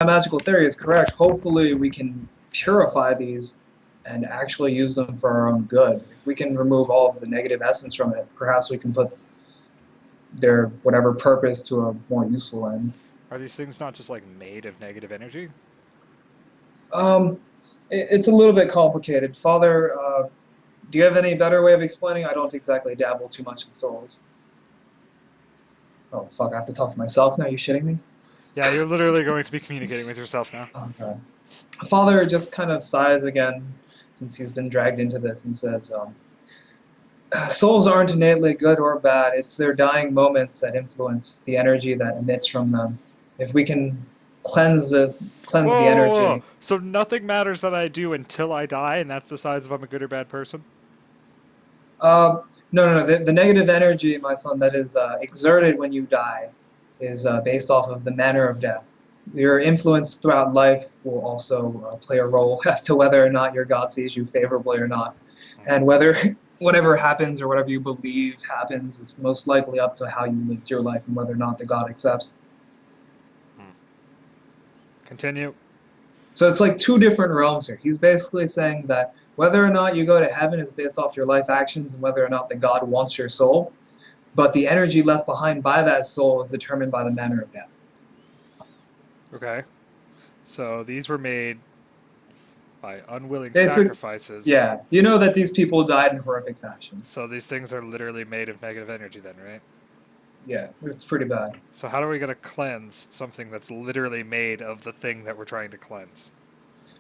my magical theory is correct, hopefully we can purify these and actually use them for our own good. If we can remove all of the negative essence from it, perhaps we can put their whatever purpose to a more useful end. Are these things not just like made of negative energy? Um, it's a little bit complicated. Father, do you have any better way of explaining? I don't exactly dabble too much in souls. Oh, fuck, I have to talk to myself now? You shitting me? Yeah, you're literally going to be communicating with yourself now. Okay. Father just kind of sighs again since he's been dragged into this and says, souls aren't innately good or bad. It's their dying moments that influence the energy that emits from them. If we can cleanse it, Whoa, cleanse the whoa, whoa. energy. So nothing matters that I do until I die, and that decides if I'm a good or bad person? No, no, no. The negative energy, my son, that is exerted when you die is based off of the manner of death. Your influence throughout life will also play a role as to whether or not your God sees you favorably or not. And whether whatever happens or whatever you believe happens is most likely up to how you lived your life and whether or not the God accepts. Continue. So it's like two different realms here. He's basically saying that whether or not you go to heaven is based off your life actions and whether or not the God wants your soul. But the energy left behind by that soul is determined by the manner of death. Okay. So these were made by unwilling Basic, sacrifices. yeah. You know that these people died in horrific fashion. So these things are literally made of negative energy then, right? Yeah, it's pretty bad. So how are we going to cleanse something that's literally made of the thing that we're trying to cleanse?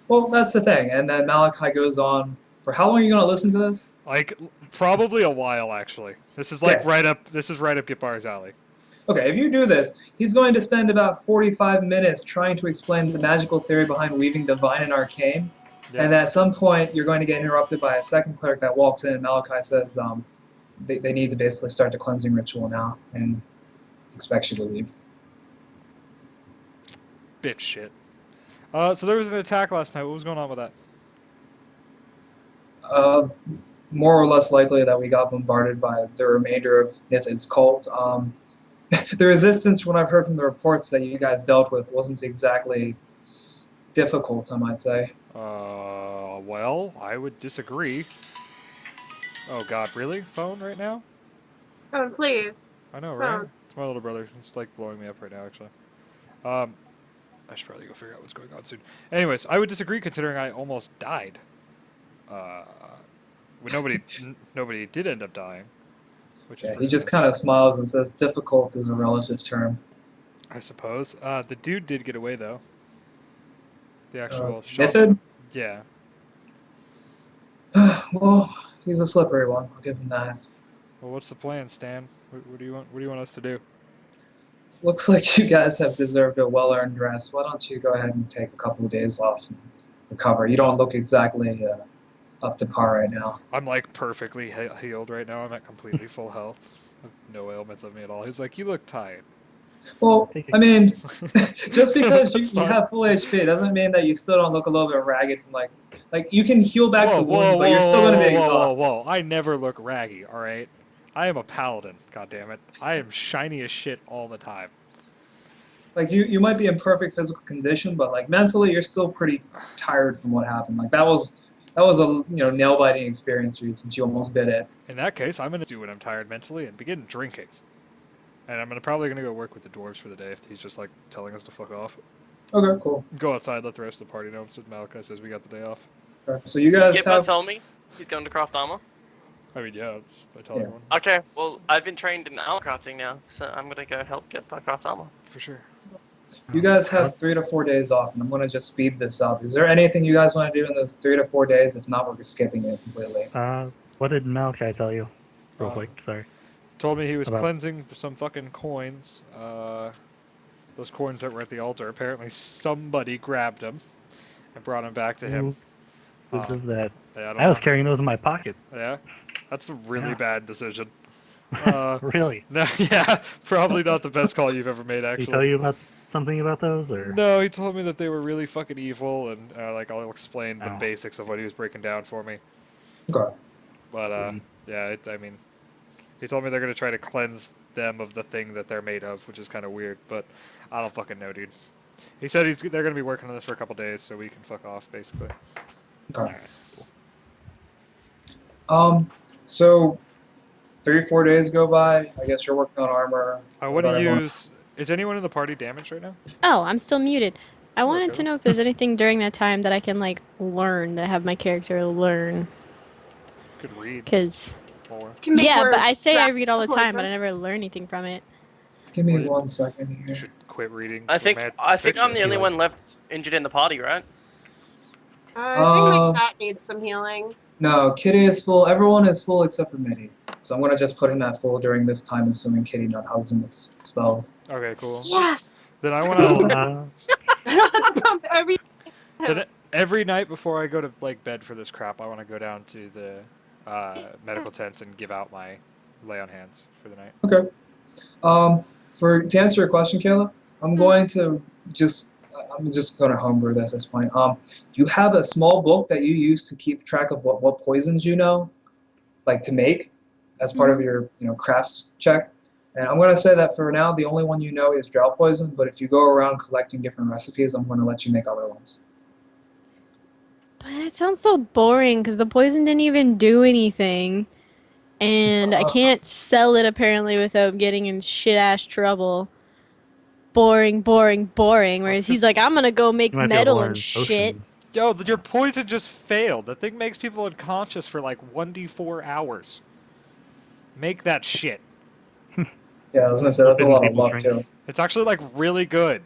Well, that's the thing. And then Malachi goes on for how long are you going to listen to this? Like probably a while actually. This is like Okay. right up Gitbar's alley. Okay, if you do this, he's going to spend about 45 minutes trying to explain the magical theory behind weaving divine and arcane. Yeah. And at some point, you're going to get interrupted by a second cleric that walks in. And Malachi says they need to basically start the cleansing ritual now and expects you to leave. Bitch shit. So there was an attack last night. What was going on with that? Uh, More or less likely that we got bombarded by the remainder of Nithid's cult. The resistance, when I've heard from the reports that you guys dealt with, wasn't exactly difficult, I might say. Well, I would disagree. Oh god, really? Phone right now? Oh, please. I know, right? It's my little brother. It's like blowing me up right now, actually. Um, I should probably go figure out what's going on soon. Anyways, I would disagree considering I almost died. Uh, nobody did end up dying, which is Yeah, he just kind of smiles and says, difficult is a relative term. I suppose. The dude did get away though. The actual Nithid? Yeah. Well, he's a slippery one. I'll give him that. Well, what's the plan, Stan? What do you want? What do you want us to do? Looks like you guys have deserved a well-earned rest. Why don't you go ahead and take a couple of days off and recover? You don't look exactly up to par right now. I'm like perfectly healed right now. I'm at completely full health. No ailments of me at all. He's like, you look tired. Well, I mean, just because That's you fine. have full HP doesn't mean that you still don't look a little bit ragged from like you can heal back the wounds, but you're still going to be exhausted. Whoa. I never look raggy, all right? I am a paladin, goddammit. I am shiny as shit all the time. Like you might be in perfect physical condition, but like mentally you're still pretty tired from what happened. Like that was a nail biting experience for you since you almost bit it. In that case, I'm going to do when I'm tired mentally and begin drinking. And I'm probably going to go work with the dwarves for the day if he's just like telling us to fuck off. Okay, cool. Go outside, let the rest of the party know. So Malachi says we got the day off. Okay. So you guys Skip have. tell me he's going to craft armor. I mean, yeah, I tell everyone. Okay, well, I've been trained in armor crafting now, so I'm gonna go help get my craft armor. For sure. You guys have 3 to 4 days off, and I'm going to just speed this up. Is there anything you guys want to do in those 3 to 4 days? If not, we're skipping it completely. What did Malachi tell you? Real quick, sorry. Told me he was cleansing some fucking coins. Those coins that were at the altar. Apparently somebody grabbed them and brought them back to him. Who did that? Yeah, I was carrying those in my pocket. Yeah? That's a really bad decision. Really? No, yeah, probably not the best call you've ever made, actually. Did he tell you about something about those, or? No, he told me that they were really fucking evil, and like I'll explain the basics of what he was breaking down for me. Okay. But yeah, I mean, he told me they're gonna try to cleanse them of the thing that they're made of, which is kind of weird. But I don't fucking know, dude. He said they're gonna be working on this for a couple days, so we can fuck off basically. Okay. So 3-4 days go by. I guess you're working on armor. I What want to about everyone? use. Is anyone in the party damaged right now? Oh, I'm still muted. I wanted Okay. to know if there's anything during that time that I can like learn, that I have my character learn. Could read Cause more. Can make yeah, more but I say I draft read all the time, but poison. I never learn anything from it. Give me Well, 1 second You here. should quit reading. I think I'm the only like- one left injured in the party, right? I think my Um, cat needs some healing. No, Kitty is full. Everyone is full except for Mitty. So I'm gonna just put him at full during this time, assuming Kitty not using his spells. Okay, cool. Yes. Then I want Well, to. I don't have to pump every. Then every night before I go to like bed for this crap, I want to go down to the medical tent and give out my lay on hands for the night. Okay. To answer your question, Kayla, I'm going to I'm just going to homebrew this at this point. You have a small book that you use to keep track of what poisons you know, like to make, as part of your crafts check. And I'm going to say that for now, the only one you know is drought poison. But if you go around collecting different recipes, I'm going to let you make other ones. But it sounds so boring because the poison didn't even do anything. And I can't sell it apparently without getting in shit ass trouble. Boring, boring, boring. Whereas he's like, I'm gonna go make you might be able to metal learn and shit. potions. Yo, your poison just failed. The thing makes people unconscious for like 1d4 hours. Make that shit. Yeah, I was going to say that's a Slip in lot of people's luck too. drinks. It's actually like really good.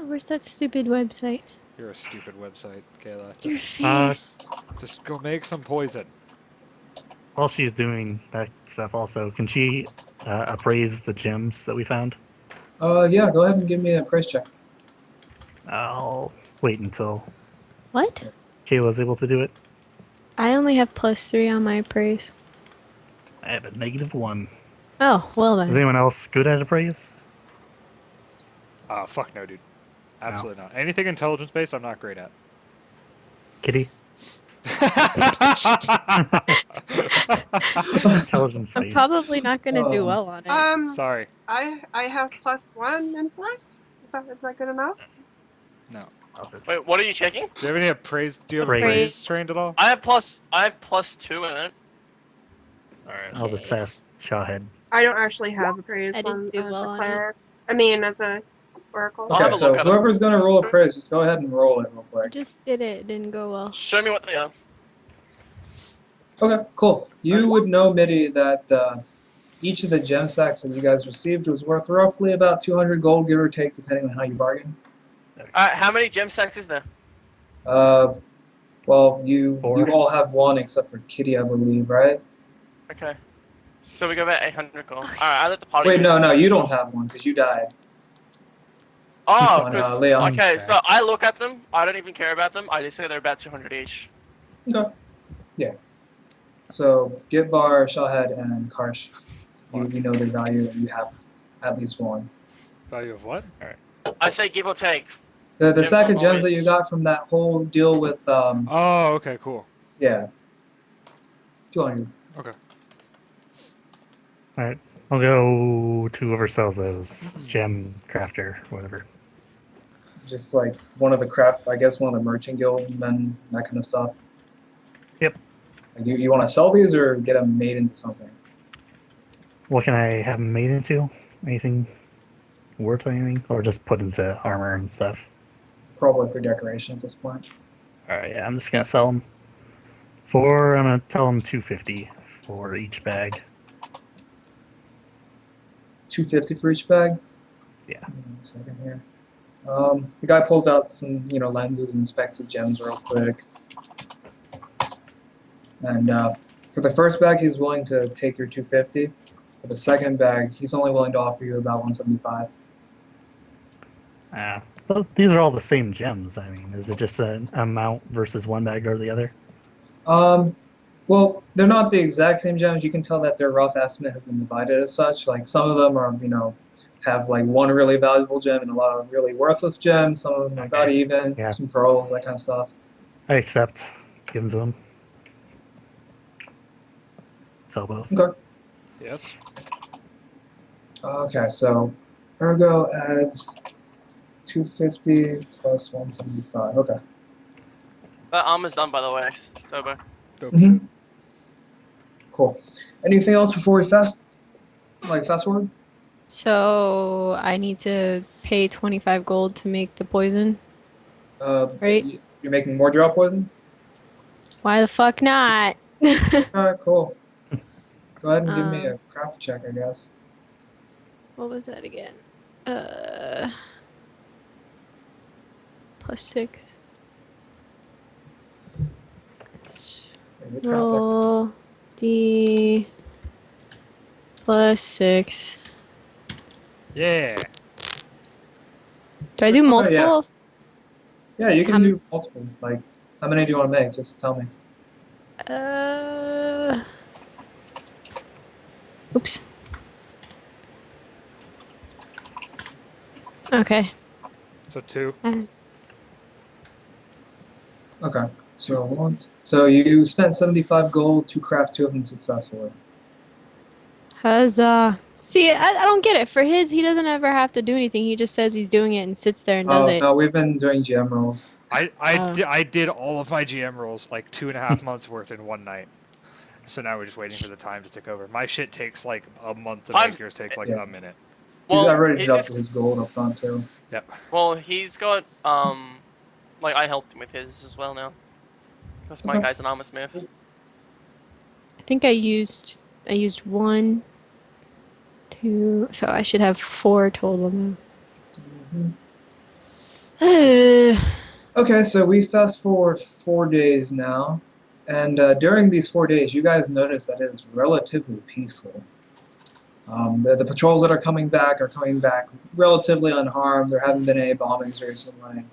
Where's that stupid website? You're a stupid website, Kayla. Your Just, face. just go make some poison. While she's doing that stuff, also, can she appraise the gems that we found? Yeah, go ahead and give me a price check. I'll wait until What? Kayla's able to do it. I only have +3 on my praise. I have a -1. Oh, well Is then. anyone else good at appraise? Fuck no, dude. Absolutely not. Anything intelligence based, I'm not great at. Kitty? Intelligence I'm based. probably not gonna do Oh. well on it. Sorry. I have +1 intellect. Is that good enough? No. Wait, what are you checking? Do you have any appraise? Do you have Appraise. appraise trained at all? I have +2 in it. Alright, I'll just ask Shawhead. I don't actually have a praise I didn't on do as well a on cleric. I mean, as a oracle. I'll have Okay, a so look at 'em. whoever's going to roll a prize, just go ahead and roll it real I quick. just did it. It didn't go well. Show me what they are. Okay, cool. You would know, Mitty, that each of the gem stacks that you guys received was worth roughly about 200 gold, give or take, depending on how you bargain. How many gem stacks is there? Well, you 4. all have one except for Kitty, I believe, right? Okay. So we go about 800 gold. Alright, I let the party. Wait, no, you don't have one because you died. Oh, on, 'cause- Leon. okay, Sorry. so I look at them. I don't even care about them. I just say they're about 200 each. Okay. Yeah. So Gitbar, Shawhead, and Karsh, you know their value, and you have at least one. Value of what? I say give or take. The Yeah, sack of I'm gems that always- you got from that whole deal with Oh, okay, cool. yeah. 200. Okay. Alright, I'll go to whoever sells those. Gem crafter, whatever. Just like one of the craft, I guess one of the merchant guild men, that kind of stuff. Yep. Like you want to sell these or get them made into something? What can I have them made into? Anything worth anything? Or just put into armor and stuff? Probably for decoration at this point. Alright, yeah, I'm just gonna sell them. I'm gonna tell them 250 for each bag. 250 for each bag. Yeah. 1 second here. The guy pulls out some, lenses and specs of gems real quick. And for the first bag, he's willing to take your 250. For the second bag, he's only willing to offer you about 175. These are all the same gems. I mean, is it just an amount versus one bag or the other? Well, they're not the exact same gems. You can tell that their rough estimate has been divided as such. Like some of them are, have like one really valuable gem and a lot of really worthless gems. Some of them are about even, Yeah. some pearls, that kind of stuff. I accept. Give them to him. Sell both. Okay. Yes. Okay, so Ergo adds 250 plus 175. Okay. That armor's done, by the way, Sober. Dope Mhm. shit. Cool. Anything else before we fast forward? So I need to pay 25 gold to make the poison. Right. You're making more drop poison? Why the fuck not? Alright, cool. Go ahead and give me Um, a craft check, I guess. What was that again? +6. Maybe craft Roll D +6. Yeah. Do I do multiple? yeah. Yeah, you can How do multiple. Like, how many do you want to make? Just tell me. Oops. Okay. So 2. Okay. So you spent 75 gold to craft 2 of them successfully. Huzzah. See, I don't get it. For his, he doesn't ever have to do anything. He just says he's doing it and sits there and does Oh, it. no, we've been doing GM rolls. I did all of my GM rolls like 2.5 months worth in one night. So now we're just waiting for the time to tick over. My shit takes like a month to make. Yours takes like Yeah. a minute. He's Well, already he's deducted his gold up front, too. Yep. Well, he's got like I helped him with his as well now. Because my Okay. guy's an armor smith. I think I used 1, 2, so I should have 4 total now. Okay, so we fast forward 4 days now. And during these 4 days, you guys notice that it is relatively peaceful. The patrols that are coming back relatively unharmed. There haven't been any bombings recently.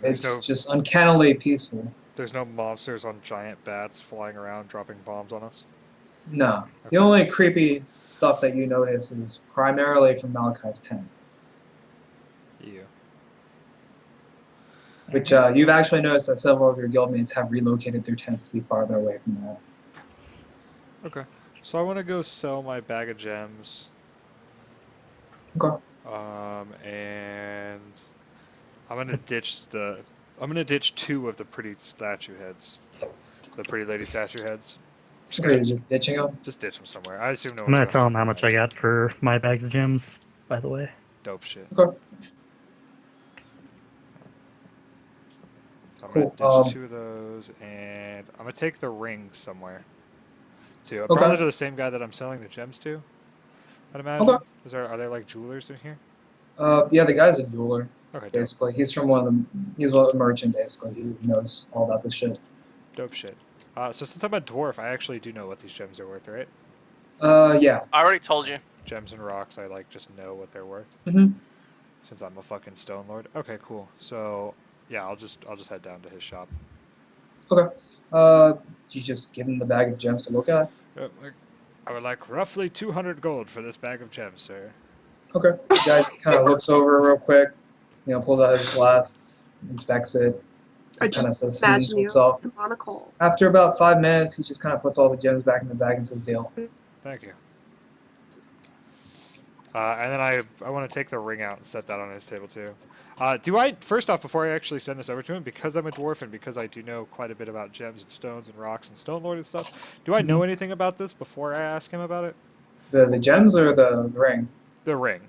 It's just uncannily peaceful. There's no monsters on giant bats flying around dropping bombs on us? No. The only creepy stuff that you notice is primarily from Malachi's tent, Yeah. which you've actually noticed that several of your guildmates have relocated their tents to be farther away from that. Okay. So I want to go sell my bag of gems. Okay. And I'm gonna ditch 2 of the pretty statue heads. The pretty lady statue heads. Or you're just ditching them? Just ditch them somewhere. I assume no I'm one's gonna tell him how much I got for my bags of gems, by the way. Dope shit. Okay. So I'm Cool. gonna ditch 2 of those, and I'm gonna take the ring somewhere. Too. Okay. Probably to the same guy that I'm selling the gems to. I'd imagine. Okay. Are there like jewelers in here? Yeah, the guy's a jeweler, Okay, dope. basically. He's a merchant, basically. He knows all about this shit. Dope shit. So since I'm a dwarf, I actually do know what these gems are worth, right? Yeah. I already told you. Gems and rocks, I like just know what they're worth. Mm-hmm. Since I'm a fucking stone lord. Okay, cool. So yeah, I'll just head down to his shop. Okay. You just give him the bag of gems to look at? I would like roughly 200 gold for this bag of gems, sir. Okay. The guy just kind of looks over real quick, pulls out his glass, inspects it, I just kind of just says imagine to you himself. the monocle. After about 5 minutes, he just kind of puts all the gems back in the bag and says, deal. Thank you. And then I want to take the ring out and set that on his table too. First off, before I actually send this over to him, because I'm a dwarf and because I do know quite a bit about gems and stones and rocks and stone lord and stuff, do I know anything about this before I ask him about it? The gems or the ring? The ring.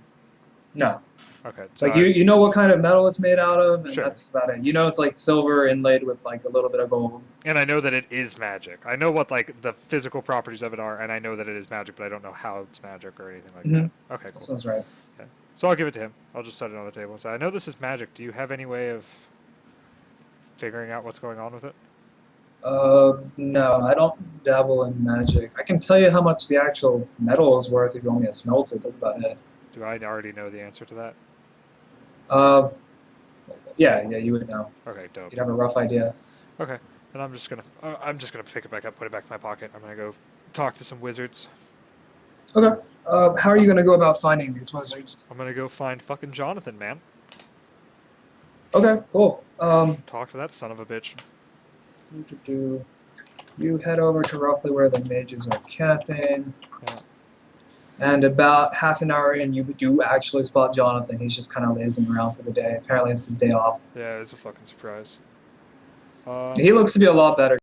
No. Okay. So Like you know what kind of metal it's made out of, and Sure. that's about it. You know it's like silver inlaid with like a little bit of gold. And I know that it is magic. I know what like the physical properties of it are, and I know that it is magic, but I don't know how it's magic or anything like that. Okay, That cool. sounds right. Okay. So I'll give it to him. I'll just set it on the table and say, I know this is magic. Do you have any way of figuring out what's going on with it? No, I don't dabble in magic. I can tell you how much the actual metal is worth if you want me to smelt it. That's about it. Do I already know the answer to that? Yeah, you would know. Okay, dope. You'd have a rough idea. Okay, and I'm just gonna pick it back up, put it back in my pocket. I'm gonna go talk to some wizards. Okay. How are you gonna go about finding these wizards? I'm gonna go find fucking Jonathan, man. Okay, cool. Talk to that son of a bitch. You head over to roughly where the mages are camping. Yeah. And about half an hour in, you do actually spot Jonathan. He's just kind of lazing around for the day. Apparently, it's his day off. Yeah, it's a fucking surprise. He looks to be a lot better.